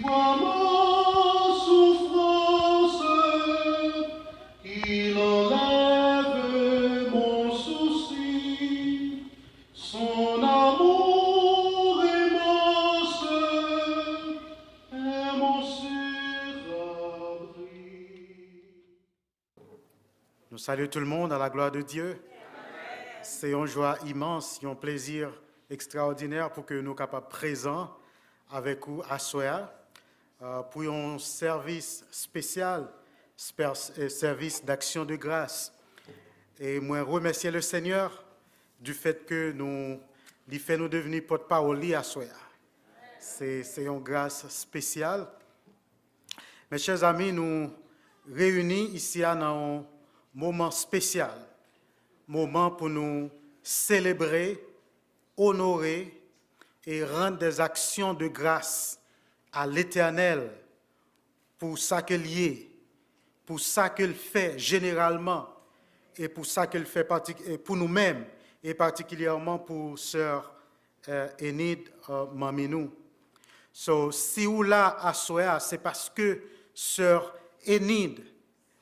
Vois ma souffrance, il enlève mon souci, son amour immense est mon sûr abri. Nous saluons tout le monde à la gloire de Dieu. C'est une joie immense, un plaisir extraordinaire pour que nous soyons capables présents avec vous à Soya pour un service spécial, service d'action de grâce. Et moi, remercier le Seigneur du fait que nous devenir porte-parole à Soya. C'est une grâce spéciale. Mes chers amis, nous réunis ici dans un moment spécial. Moment pour nous célébrer, honorer et rendre des actions de grâce à l'Éternel pour ça qu'il y est, pour ça qu'il fait généralement et pour ça qu'il fait pour nous-mêmes et particulièrement pour sœur Enid Maminou. Si vous là à Soya, c'est parce que sœur Enid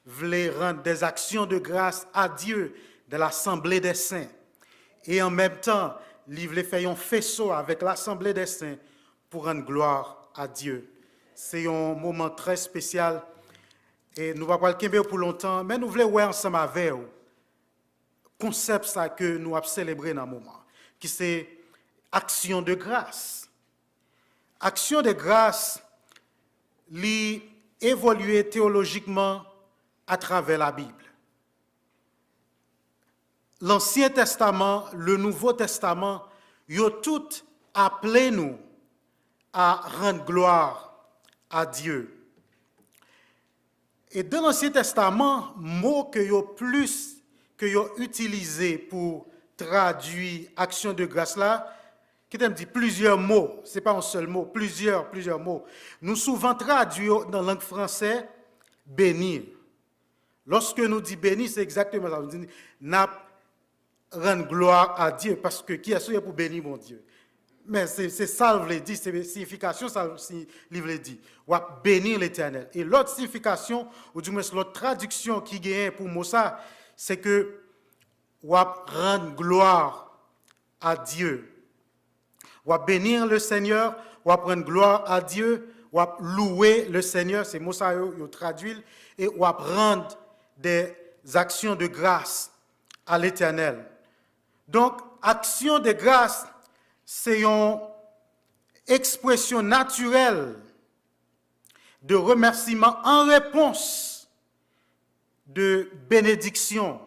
voulait rendre des actions de grâce à Dieu de l'Assemblée des Saints. Et en même temps, il voulait faire un faisceau avec l'Assemblée des Saints pour rendre gloire à Dieu. C'est un moment très spécial et nous ne allons pas le camper pour longtemps, mais nous voulons voir ensemble avec vous le concept ça que nous avons célébré dans ce moment, qui c'est action de grâce. Action de grâce, évoluer théologiquement à travers la Bible. L'Ancien Testament, le Nouveau Testament, ils ont tout appelé nous à rendre gloire à Dieu. Et dans l'Ancien Testament, mot que yo plus que yo utilisé pour traduire action de grâce là, qui t'aime dit plusieurs mots, c'est pas un seul mot, plusieurs mots. Nous souvent traduisons dans la langue française bénir. Lorsque nous dit bénir, c'est exactement ça. Nous dit rendre gloire à Dieu, parce que qui est souillé pour bénir mon Dieu? Mais c'est ça que je dit, c'est la signification, ça il veut dire. Ou bénir l'Éternel. Et l'autre signification, ou du moins l'autre traduction qui gagne pour moi ça, c'est que ou rendre gloire à Dieu. Ou bénir le Seigneur, ou rendre gloire à Dieu, ou louer le Seigneur, c'est moi ça yo traduit, et ou rendre des actions de grâce à l'Éternel. Donc, action de grâce, c'est une expression naturelle de remerciement en réponse de bénédiction,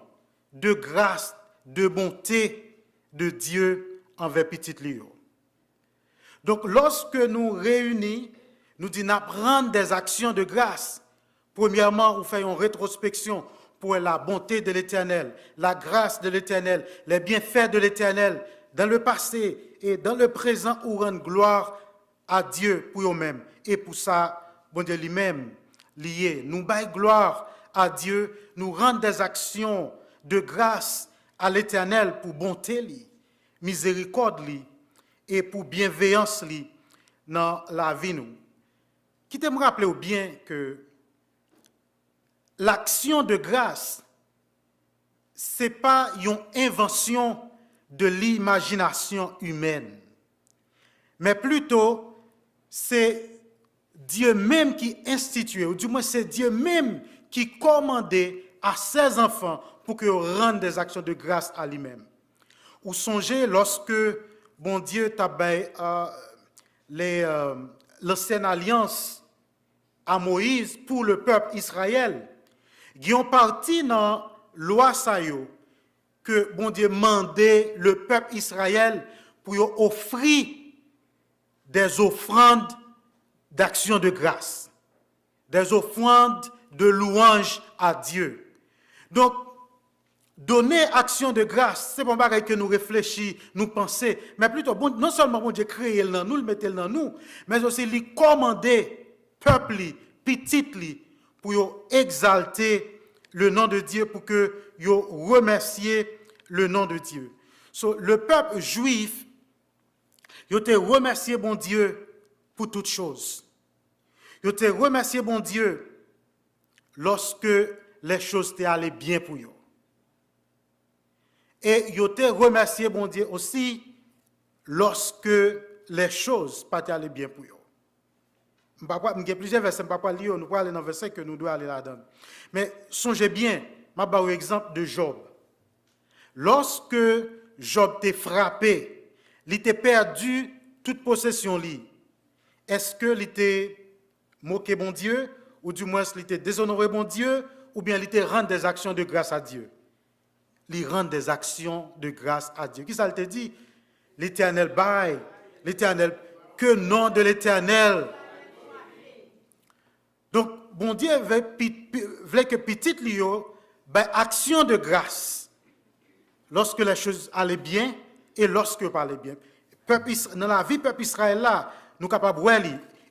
de grâce, de bonté de Dieu envers petite Léo. Donc, lorsque nous réunis, nous disons prendre des actions de grâce. Premièrement, nous faisons une rétrospection pour la bonté de l'Éternel, la grâce de l'Éternel, les bienfaits de l'Éternel dans le passé et dans le présent, où rendre gloire à Dieu pour eux-mêmes. Et pour ça, bon Dieu lui-même lié. Nous baillons gloire à Dieu, nous rendons des actions de grâce à l'Éternel pour bonté, miséricorde et pour bienveillance dans la vie. Nous. Qui te me rappeler bien que l'action de grâce, ce n'est pas une invention de l'imagination humaine, mais plutôt c'est Dieu même qui instituait, ou du moins c'est Dieu même qui commandait à ses enfants pour qu'ils rendent des actions de grâce à lui-même. Ou songez lorsque bon Dieu t'a l'ancienne alliance à Moïse pour le peuple Israël, qui ont parti dans loi sayo que bon Dieu mandait le peuple Israël pour offrir des offrandes d'action de grâce, des offrandes de louange à Dieu. Donc, donner action de grâce, c'est pas pareil que nous réfléchissons, nous pensons, mais plutôt, bon, non seulement bon Dieu créé le dans nous, le mettait dans nous, mais aussi lui commander peuple, petit, pour exalter le nom de Dieu, pour que vous remerciez le nom de Dieu. Le peuple juif, il a remercié bon Dieu pour toutes choses. Ils te remercié bon Dieu lorsque les choses t'est allé bien pour eux. Et ils te remercié bon Dieu aussi lorsque les choses pas allé bien pour eux. Il y a plusieurs versets, je ne vais pas lire, nous allons aller dans le verset que nous devons aller là-dedans. Mais songez bien, je vais vous exemple de Job. Lorsque Job t'est frappé, il t'a perdu toute possession. Est-ce que il t'a moqué bon Dieu, ou du moins il t'a déshonoré bon Dieu, ou bien il t'a rendu des actions de grâce à Dieu? Il rend des actions de grâce à Dieu. Qui ça te dit? L'Éternel baille, l'Éternel, que nom de l'Éternel. Donc, bon Dieu voulait que petit Lio, action de grâce, lorsque les choses allaient bien et lorsque pas allaient bien. Dans la vie peuple Israël là, nous sommes capables de voir,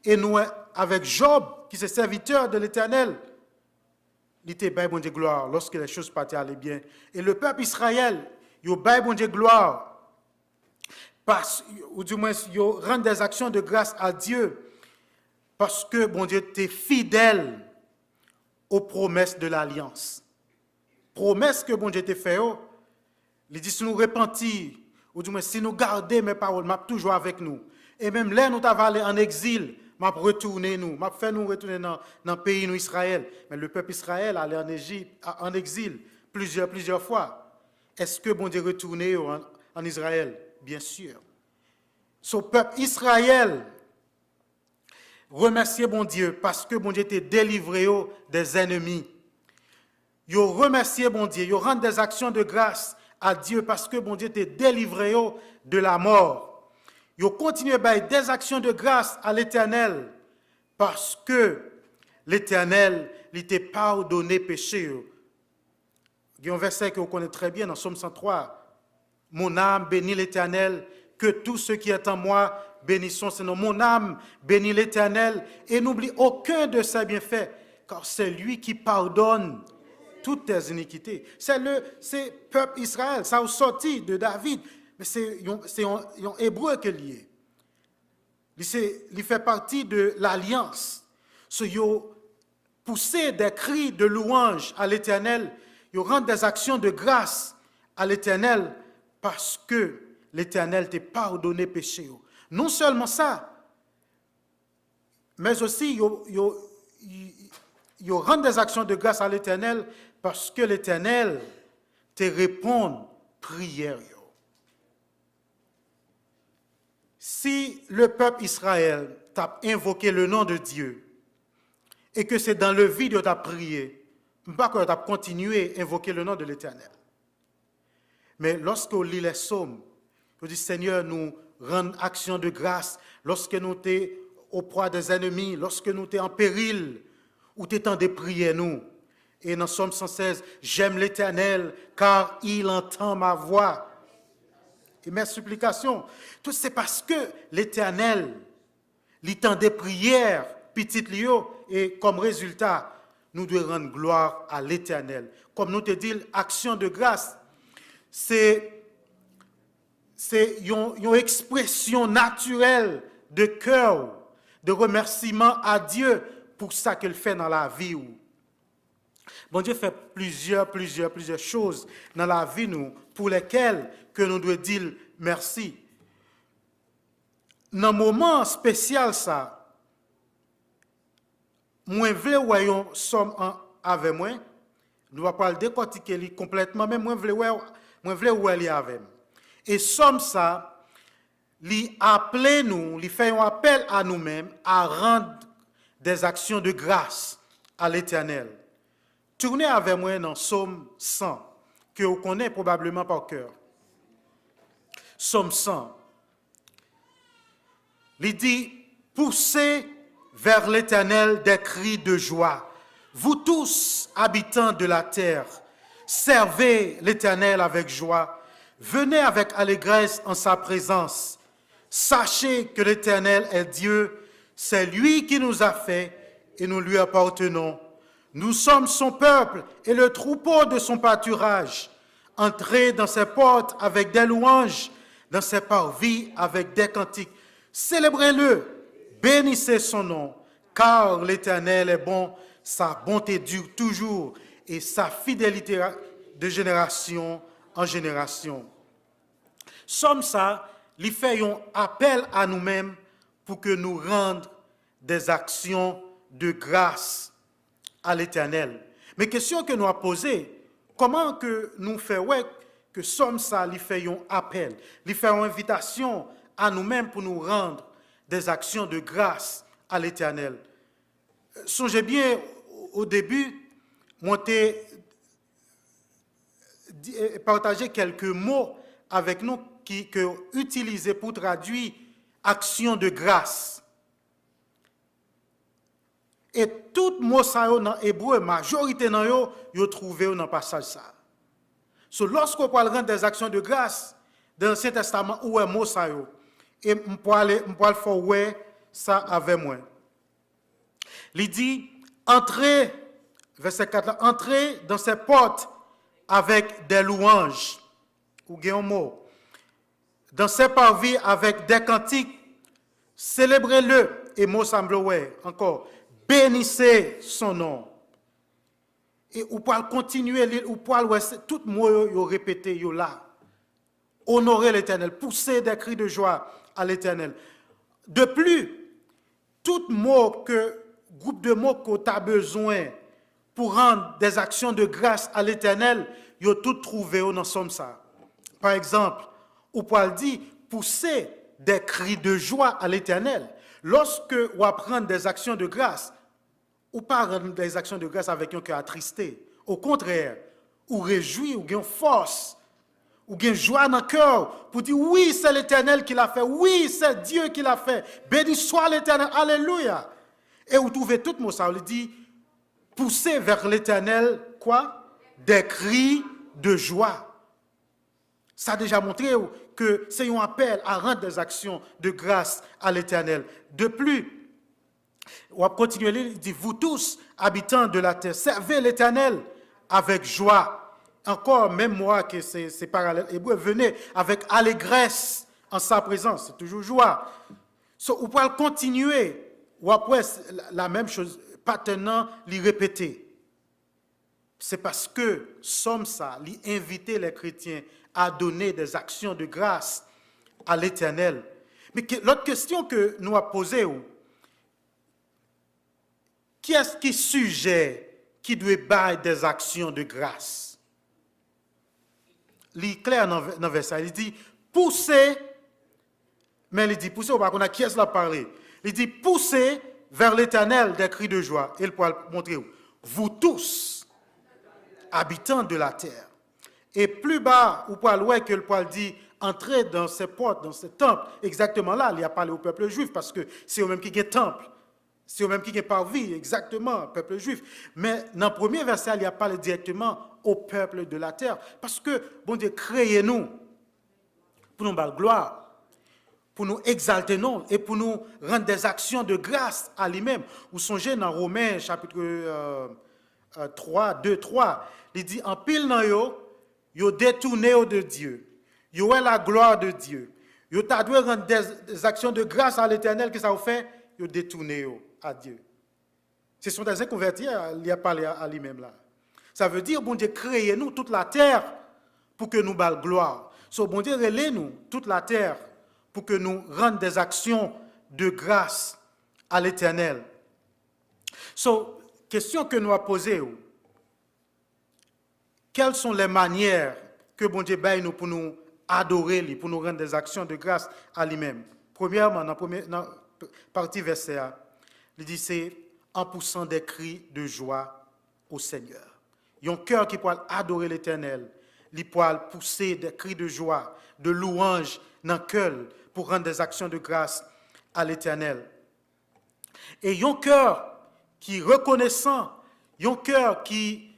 et nous, avec Job, qui est serviteur de l'Éternel, il était bien bon Dieu gloire lorsque les choses partaient aller bien. Et le peuple Israël, il a bien bon Dieu gloire, ou du moins, il rend des actions de grâce à Dieu, parce que, bon Dieu, tu es fidèle aux promesses de l'Alliance. Promesses que, bon Dieu, t'a fait, il dit, si nous repentir, ou du moins, si nous gardons mes paroles, m'a toujours avec nous. Et même là, nous t'avons allé en exil, m'a retourné nous, m'a fait nous retourner dans le pays, nous, Israël. Mais le peuple Israël allait en Égypte, en exil, plusieurs fois. Est-ce que, bon Dieu, retourné en Israël? Bien sûr. Ce peuple Israël, remerciez bon Dieu parce que bon Dieu t'a délivré des ennemis. Yo remerciez bon Dieu, yo rend des actions de grâce à Dieu parce que bon Dieu t'a délivré de la mort. Yo continuez des actions de grâce à l'Éternel parce que l'Éternel lui t'a pardonné péché. Il y a un verset que vous connaissez très bien dans Somme 103. Mon âme bénit l'Éternel, que tout ce qui est en moi bénissons son nom. Mon âme bénit l'Éternel et n'oublie aucun de ses bienfaits, car c'est lui qui pardonne toutes tes iniquités. C'est le peuple Israël, ça a sorti de David, mais c'est un hébreu qui est lié. Il fait partie de l'alliance. Il poussé des cris de louange à l'Éternel, il rend des actions de grâce à l'Éternel parce que l'Éternel t'a pardonné péché. Non seulement ça, mais aussi il rend des actions de grâce à l'Éternel parce que l'Éternel te répond prière. Si le peuple Israël t'a invoqué le nom de Dieu et que c'est dans le vide que tu as prié, pas que tu as continué à invoquer le nom de l'Éternel. Mais lorsqu'on lit les psaumes, on dit Seigneur, nous rend action de grâce lorsque nous sommes au proie des ennemis, lorsque nous sommes en péril, ou tu es en de prier nous. Et dans Somme 116, j'aime l'Éternel car il entend ma voix et mes supplications. Tout c'est parce que l'Éternel, il tend des prières, petites lios, et comme résultat, nous devons rendre gloire à l'Éternel. Comme nous te disons, action de grâce, c'est une expression naturelle de cœur, de remerciement à Dieu pour ça qu'il fait dans la vie. Bon Dieu fait plusieurs choses dans la vie nous, pour lesquelles que nous devons dire merci. Dans un moment spécial, ça, moi, je veux voyons somme avec moi, nous ne allons pas le décortiquer complètement, mais moi, je veux voir avec moi. Et somme ça, lui appeler nous, lui fait un appel à nous-mêmes à rendre des actions de grâce à l'Éternel. Tournez avec moi dans Somme 100, que vous connaissez probablement par cœur. Somme 100. Il dit, poussez vers l'Éternel des cris de joie. Vous tous, habitants de la terre, servez l'Éternel avec joie. Venez avec allégresse en sa présence. Sachez que l'Éternel est Dieu. C'est lui qui nous a fait et nous lui appartenons. Nous sommes son peuple et le troupeau de son pâturage. Entrez dans ses portes avec des louanges, dans ses parvis avec des cantiques. Célébrez-le, bénissez son nom, car l'Éternel est bon, sa bonté dure toujours et sa fidélité de génération en génération. Somme ça, lui fait un appel à nous-mêmes pour que nous rendions des actions de grâce à l'Éternel. Mais question que nous avons posée, comment que nous faisons que somme ça, lui fait un appel, lui fait une invitation à nous-mêmes pour nous rendre des actions de grâce à l'Éternel. Songez bien, au début, moi j'ai partagé quelques mots avec nous que utilisés pour traduire action de grâce. Et tout mot ça dans hébreu, majorité dans yo trouvé dans le passage ça. So, lorsqu'on parle rendre des actions de grâce dans l'Ancien Testament, où est mot ça yo? Et on peut faire ouais ça avec moi. Il dit entrez, verset 4 là, entrez dans ces portes avec des louanges, ou bien un mot. Dans ses parvis avec des cantiques, célébrez-le. Et mot semble ouais encore. Bénissez son nom. Et ou pouvez continuer, ou pouvez tout mot yo répété yo là. Honorer l'Éternel, pousser des cris de joie à l'Éternel. De plus, tout mot que groupe de mots que tu as besoin pour rendre des actions de grâce à l'Éternel, yo tout trouvé dans somme ça. Par exemple, ou pouvez dire pousser des cris de joie à l'Éternel. Lorsque vous apprenez des actions de grâce, ou pas rendre des actions de grâce avec un cœur attristé. Au contraire, ou réjouir, ou gain force, ou gain joie dans le cœur pour dire oui, c'est l'Éternel qui l'a fait, oui, c'est Dieu qui l'a fait. Béni soit l'Éternel, alléluia. Et vous trouvez tout mot ça, on dit pousser vers l'Éternel quoi? Des cris de joie. Ça a déjà montré que c'est un appel à rendre des actions de grâce à l'Éternel. De plus, on va continuer, il dit, vous tous, habitants de la terre, servez l'Éternel avec joie. Encore, même moi, que c'est parallèle, et vous venez avec allégresse en sa présence, c'est toujours joie. So, on peut continuer, ou après, la même chose, pas tenant, l'y répéter. C'est parce que, somme ça, l'y inviter les chrétiens à donner des actions de grâce à l'Éternel. Mais l'autre question que nous avons posée, qui est-ce qui sujet qui doit bailler des actions de grâce? Il est clair dans le verset, il dit poussez, mais il dit poussez, on va qui est-ce qui a parlé? Il dit poussez vers l'Éternel des cris de joie. Il peut montrer vous tous, habitants de la terre. Et plus bas, ou pas loin que le poil dit entrez dans ces portes, dans ce temple. Exactement là, il a parlé au peuple juif parce que c'est eux-mêmes qui ont temple. C'est eux-mêmes qui ont parvis, exactement, peuple juif. Mais dans le premier verset, il a parlé directement au peuple de la terre. Parce que, bon Dieu, créez-nous pour nous battre gloire, pour nous exalter nous et pour nous rendre des actions de grâce à lui-même. Vous songez dans Romains, chapitre 3, 2, 3, il dit en pile dans yo détourné de Dieu. Yo est la gloire de Dieu. Yo t'a dû rendre des actions de grâce à l'Éternel que ça vous fait, yo détourné à Dieu. Ce sont des inconvertis, il a parlé à lui-même là. Ça veut dire, bon Dieu, créez-nous toute la terre pour que nous bal gloire. So, bon Dieu, relais-nous toute la terre pour que nous rendions des actions de grâce à l'Éternel. So, question que nous avons posée, quelles sont les manières que bon Dieu baille nous pour nous adorer, pour nous rendre des actions de grâce à lui-même? Premièrement, dans la partie verset A, il dit c'est en poussant des cris de joie au Seigneur. Il y a un cœur qui peut adorer l'Éternel, il peut pousser des cris de joie, de louange dans le cœur pour rendre des actions de grâce à l'Éternel. Et il y a un cœur qui est reconnaissant, il y a un cœur qui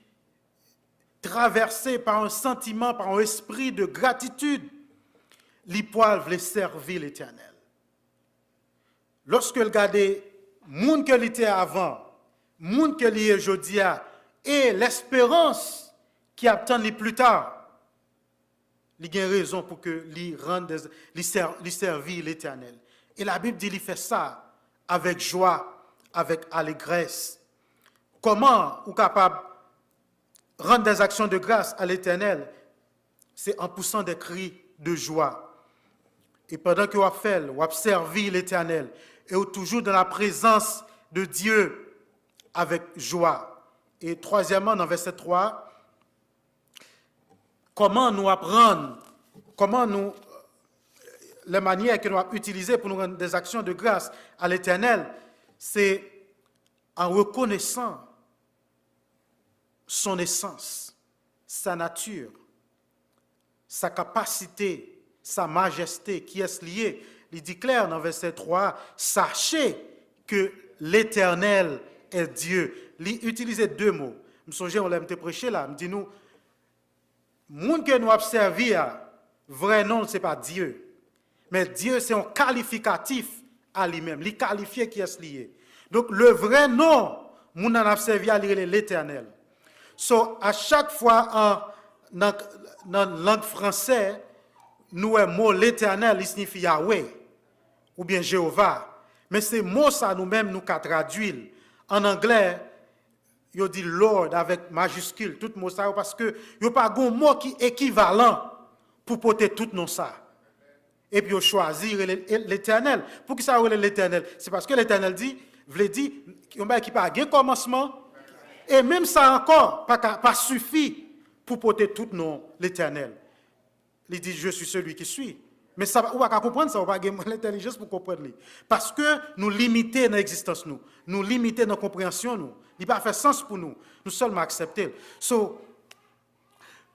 traversé par un sentiment, par un esprit de gratitude, les poils veulent servir l'Éternel. Lorsque le regardez, monde que l'était avant, monde que l'est aujourd'hui, et l'espérance qui attend les plus tard, il y a raison pour que lui servir l'Éternel. Et la Bible dit qu'il fait ça avec joie avec allégresse. Comment vous êtes capable de rendre des actions de grâce à l'Éternel? C'est en poussant des cris de joie. Et pendant que vous faites, vous observez l'Éternel, et vous êtes toujours dans la présence de Dieu avec joie. Et troisièmement, dans verset 3, comment nous apprendre, les manières que nous avons utilisées pour nous rendre des actions de grâce à l'Éternel, c'est en reconnaissant son essence, sa nature, sa capacité, sa majesté qui est liée. Il dit clair dans verset 3, sachez que l'Éternel est Dieu. Il utilise deux mots. Je me souviens, on l'a prêché là, il me dit nous, monde que nous observons, vrai nom, ce n'est pas Dieu. Mais Dieu, c'est un qualificatif à lui-même. Il qualifié qui est lié. Donc, le vrai nom, nous avons observé à l'Éternel. So, à chaque fois, dans la langue française, nous, le mot l'Éternel, il signifie Yahweh, ou bien Jéhovah. Mais ces mots, ça, nous-mêmes, nous traduisons. En anglais, il dit Lord avec majuscule, tout mot ça, parce que il n'y a pas un mot qui est équivalent pour porter tout nom ça. Et puis, il choisir l'Éternel. Pour qui ça l'Éternel? C'est parce que l'Éternel dit, veut dire, qu'il n'y a pas de commencement. Et même ça encore, pas suffit pour porter tout nom l'Éternel. Il dit, je suis celui qui suis. Mais ça, on va comprendre ça, on va avoir l'intelligence pour comprendre. Parce que nous limitons dans l'existence, nous limitons dans la compréhension, nous. Il n'a pas fait sens pour nous. Nous seulement accepter. So,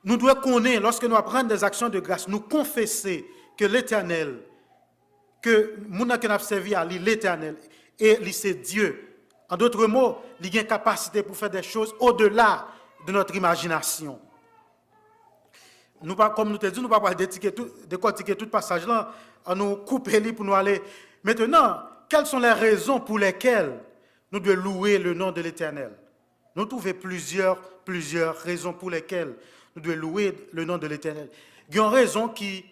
nous devons connaître, lorsque nous apprenons des actions de grâce, nous confesser que l'Éternel, que nous avons servi à l'Éternel, et c'est Dieu. En d'autres mots, il a une capacité pour faire des choses au-delà de notre imagination. Nous, comme nous te dit, nous ne pouvons pas décortiquer tout passage là, en nous couper pour nous aller. Maintenant, quelles sont les raisons pour lesquelles nous devons louer le nom de l'Éternel? Nous trouvons plusieurs raisons pour lesquelles nous devons louer le nom de l'Éternel. Il y a une raison qui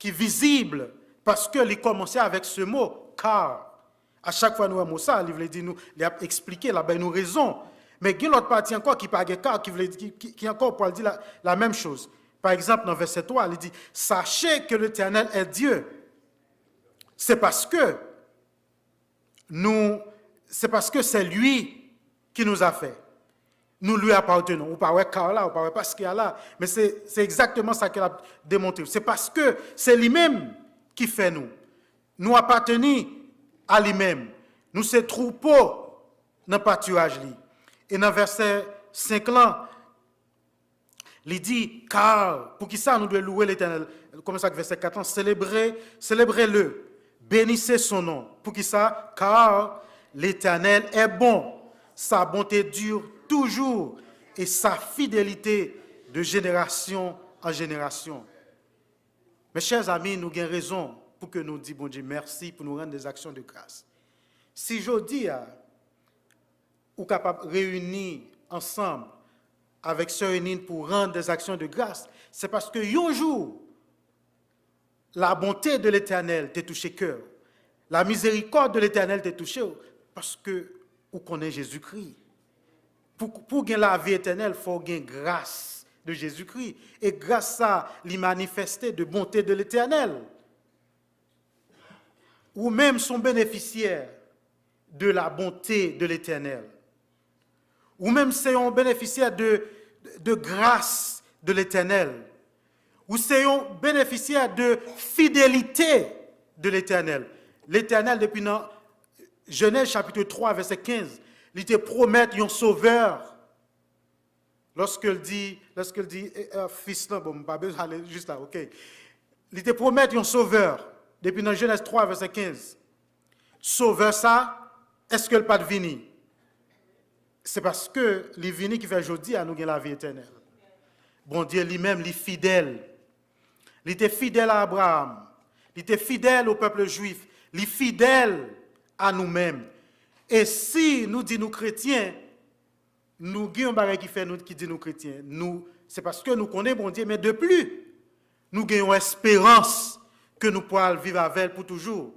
est visible, parce qu'il commençait avec ce mot, car. À chaque fois nous avons ça, il veut dire nous, il a expliqué là, ben nous raison. Mais il y a l'autre partie encore qui parle car, qui encore pour dire la même chose. Par exemple, dans verset 3, il dit, sachez que l'Éternel est Dieu. C'est parce que c'est lui qui nous a fait. Nous lui appartenons. Ou pas car là, ou pas parce qu'il y a là. Mais c'est exactement ça qu'il a démontré. C'est parce que c'est lui-même qui fait nous. Nous appartenons à lui-même. Nous sommes troupeaux dans le pâturage. Et dans verset 5 là, il dit, car, pour qui ça nous devons louer l'Éternel? Comme ça, verset 4 ans, célébrez-le, bénissez son nom. Pour qui ça? Car l'Éternel est bon, sa bonté dure toujours, et sa fidélité de génération en génération. Mes chers amis, nous avons raison pour que nous disions, bon Dieu, merci pour nous rendre des actions de grâce. Si je dis, ou capable de réunir ensemble avec Sœur Enine pour rendre des actions de grâce, c'est parce que un jour, la bonté de l'Éternel t'a touché cœur. La miséricorde de l'Éternel t'a touché parce que vous connaissez Jésus-Christ. Pour gagner la vie éternelle, il faut gagner grâce de Jésus-Christ. Et grâce à l'y manifester de bonté de l'Éternel. Ou même sont bénéficiaires de la bonté de l'Éternel. Ou même c'est un bénéficiaire de grâce de l'Éternel. Ou c'est un bénéficiaire de fidélité de l'Éternel. L'Éternel, depuis Genèse chapitre 3, verset 15, il te promet un sauveur. Lorsqu'il dit, fils, non, bon, pas besoin d'aller juste là, ok. Il te promet un sauveur. Depuis dans Genèse 3, verset 15. Sauveur ça, est-ce que le pas de venir? C'est parce que les vini qui fait aujourd'hui à nous gagner la vie éternelle. Bon Dieu lui-même, il est fidèle. Il était fidèle à Abraham. Il était fidèle au peuple juif. Il est fidèle à nous-mêmes. Et si nous disons nous chrétiens, nous avons un bagage qui dit nous chrétiens. C'est parce que nous connaissons bon Dieu, mais de plus, nous avons espérance que nous pourrons vivre avec elle pour toujours.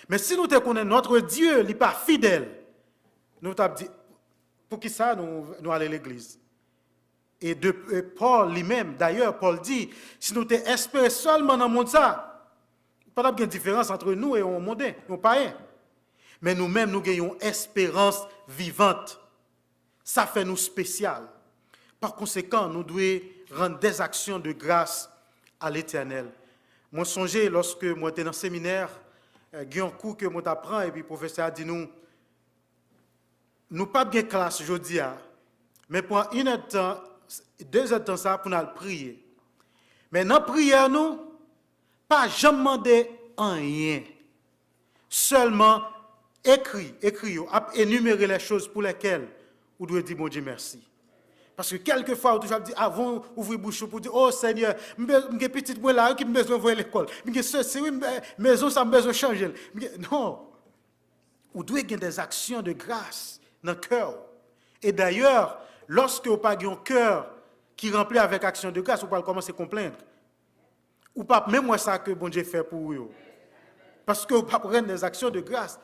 Mais si nous connaissons notre Dieu, il n'est pas fidèle. nous t'avons dit, pour qui ça nous allons à l'église? Et Paul lui-même, d'ailleurs, Paul dit, si nous t'espérons seulement dans le monde ça, pas de différence entre nous et le monde, nous païens. Mais nous-mêmes, nous gagnons espérance vivante. Ça fait nous spécial. Par conséquent, nous devons rendre des actions de grâce à l'Éternel. Moi, songez, lorsque moi j'étais dans le séminaire, il y a un cours que moi t'apprends, et puis le professeur a dit nous pas bien classe aujourd'hui, mais pour 1 heure de temps, 2 heures de temps, ça, pour nous prier. Mais dans la prière, nous, pas jamais demander rien. Seulement écrire, énumérer les choses pour lesquelles vous devez dire, bon Dieu, merci. Parce que quelquefois, vous avez dit, avant d'ouvrir la bouche pour dire, oh Seigneur, j'ai petite moi là qui me besoin de voir l'école. J'ai ceci, maison, ça me besoin de changer. Non. Vous devez avoir des actions de grâce dans le cœur. Et d'ailleurs, lorsque vous n'avez pas un cœur qui remplit avec action de grâce, vous pouvez commencer à complaindre. Ou pas même moi ça que bon Dieu fait pour vous. Parce que vous ne pouvez pas prendre des actions de grâce.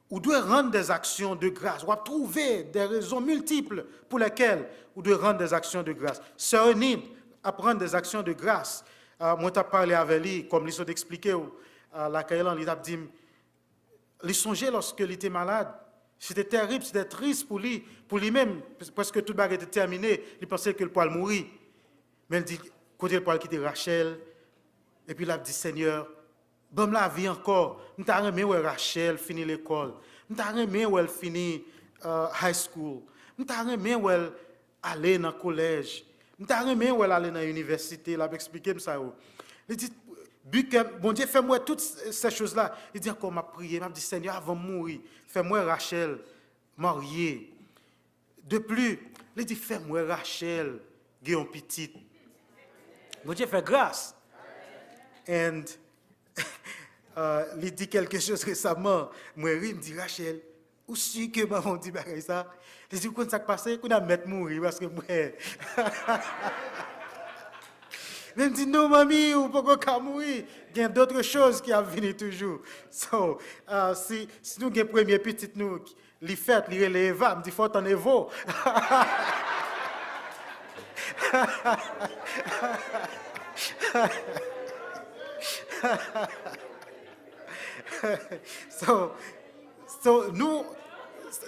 Vous devez rendre des actions de grâce. Vous devez trouver des raisons multiples pour lesquelles vous devez rendre des actions de grâce. Se réunir à prendre des actions de grâce. Moi, j'ai parlé avec lui, comme ils ont expliqué, la Kailan, il a dit, il songeait lorsqu'il était malade. C'était terrible, c'était triste pour lui-même, parce que tout le monde était terminé. Il pensait qu'il pourrait mourir. Mais il dit, quand il pourrait quitter Rachel, et puis il a dit, Seigneur, bon la vie encore. Je t'ai aimé où Rachel finit l'école. Je t'ai aimé où elle finit high school. Je t'ai aimé où elle allait dans le collège. Je t'ai aimé où elle allait dans l'université. Il a expliqué ça. Il dit, bon Dieu, fais-moi toutes ces choses-là. Il dit encore, m'a prié, m'a dit, Seigneur, avant de mourir, fais-moi Rachel mariée. De plus, il dit, fais-moi Rachel, Guillaume Petit. Bon Dieu fait grâce. And il dit quelque chose récemment. Moi, il me dit, Rachel, où est-ce que maman dit ça? Il dit, quand ça passe, qu'on a mettre mourir parce que moi. Il me dit, non, mamie, ou pas mourir. Il y a d'autres choses qui viennent toujours. So, si nous avons premier petit, nous, les fêtes, les relèves, il me dit, faut t'en évo. Nous,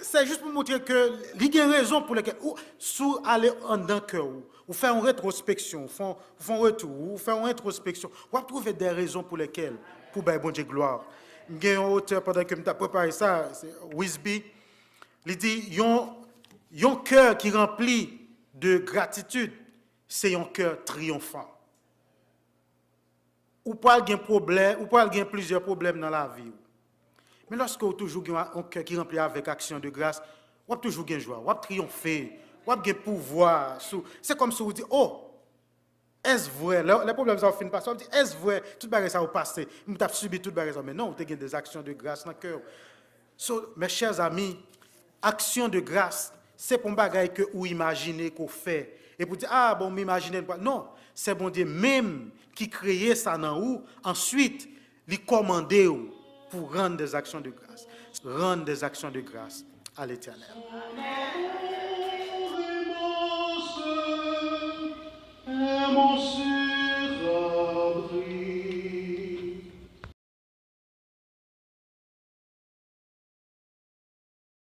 c'est juste pour montrer que il y a une raison pour laquelle, sous aller en d'un cœur, ou faire une rétrospection, faire un retour, ou faire une introspection, on va trouver des raisons pour lesquelles, pour bon Dieu gloire. Il y a un auteur, pendant que je t'ai préparé ça, c'est Wisby, il dit, un cœur qui rempli de gratitude, c'est un cœur triomphant. Ou pas de problème, ou pas de plusieurs problèmes dans la vie. Mais lorsque vous toujours un cœur qui remplit avec action de grâce, vous avez toujours de joie, vous avez triompher, vous avez de pouvoir. C'est comme si vous dites, oh, est-ce vrai? Les problèmes ça finissent pas. Vous dites, est-ce vrai? Tout le ça va passer. Vous avez subi tout le mais non, vous avez des actions de grâce dans le cœur. Mes chers amis, action de grâce, c'est pour un bagage que vous imaginez qu'on fait. Et pour dire, ah bon, m'imaginez pas. Non, c'est bon Dieu même qui crée ça dans vous. Ensuite, lui commander pour rendre des actions de grâce. Rendre des actions de grâce à l'Éternel. Mon